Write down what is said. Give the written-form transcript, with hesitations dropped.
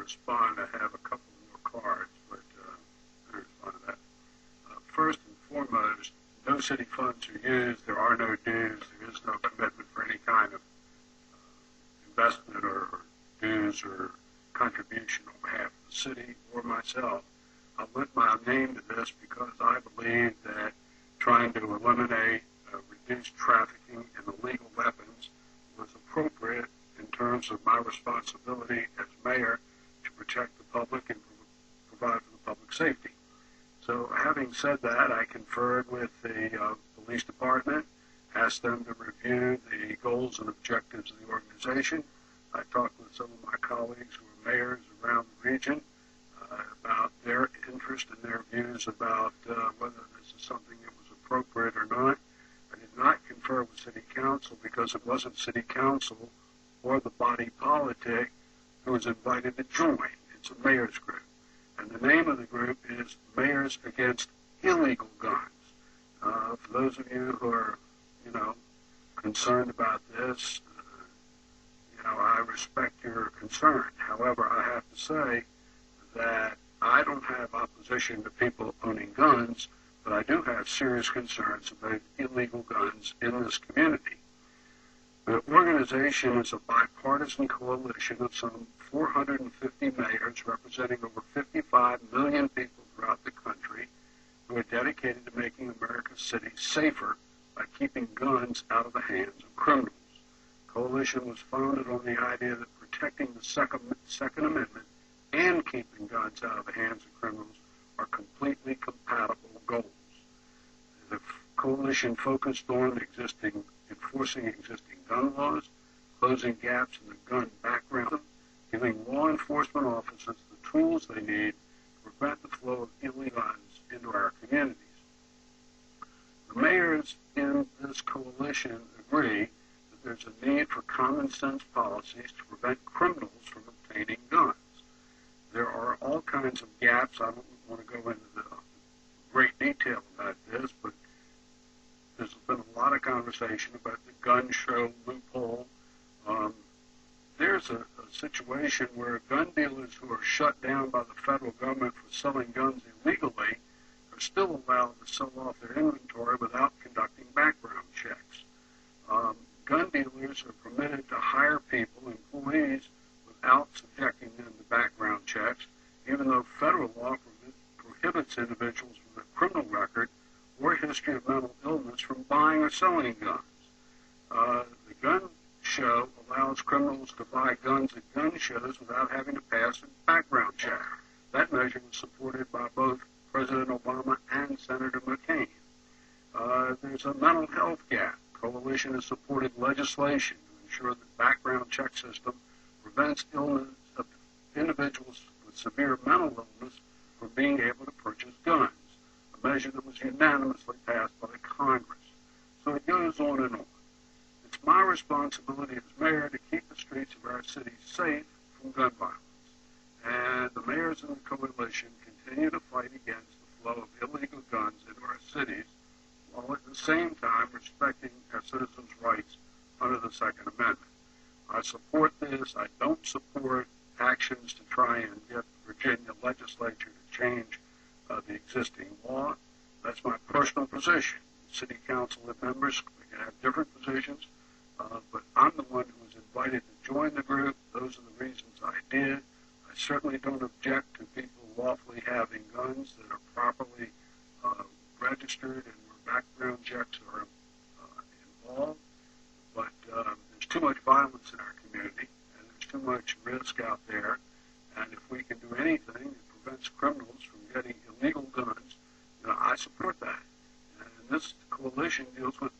respond. I have a couple more cards, but I respond to that. First and foremost, no city funds are used. There are no dues. There is no commitment for any kind of investment or dues or contribution on behalf of the city or myself. I lent my name to this because I believe that trying to eliminate, reduce trafficking in illegal weapons was appropriate in terms of my responsibility as mayor to protect the public and provide for the public safety. So having said that, I conferred with the police department, asked them to review the goals and objectives of the organization. I talked with some of my colleagues who are mayors around the region about their interest and their views about whether this is something that was appropriate or not. I did not confer with City Council because it wasn't City Council or the body politic who was invited to join. It's a mayor's group. And the name of the group is Mayors Against Illegal Guns. For those of you who are, concerned about this, I respect your concern. However, I have to say that I don't have opposition to people owning guns, but I do have serious concerns about illegal guns in this community. The organization is a bipartisan coalition of some 450 mayors representing over 55 million people throughout the country who are dedicated to making America's cities safer by keeping guns out of the hands of criminals. The coalition was founded on the idea that protecting the Second Amendment and keeping guns out of the hands of criminals are completely compatible goals. The coalition focused on enforcing existing gun laws, closing gaps in the gun background, giving law enforcement officers the tools they need to prevent the flow of illegal guns into our communities. The mayors in this coalition agree that there's a need for common sense policies to prevent criminals from obtaining guns. There are all kinds of gaps. I don't want to go into the great detail about this, but there's been a lot of conversation about the gun show loophole. There's a situation where gun dealers who are shut down by the federal government for selling guns illegally are still allowed to sell off their inventory without conducting background checks. Gun dealers are permitted to hire people, employees, without subjecting them to background checks, even though federal law prohibits individuals with a criminal record or a history of mental illness from buying or selling guns. The gun show allows criminals to buy guns at gun shows without having to pass a background check. That measure was supported by both President Obama and Senator McCain. There's a mental health gap. The coalition has supported legislation to ensure that the background check system prevents illness of individuals with severe mental illness from being able to purchase guns, a measure that was unanimously passed by Congress. So it goes on and on. It's my responsibility as mayor to keep the streets of our city safe from gun violence. And the mayors in the coalition continue to fight against the flow of illegal guns into our cities, while at the same time respecting our citizens' rights under the Second Amendment. I support this. I don't support actions to try and get the Virginia legislature to change the existing law. That's my personal position. City council members can have different positions, but I'm the one who was invited to join the group. Those are the reasons I did. I certainly don't object to people lawfully having guns that are properly registered and where background checks are involved. But there's too much violence in our community, and there's too much risk out there. And if we can do anything that prevents criminals from getting illegal guns, I support that. And this coalition deals with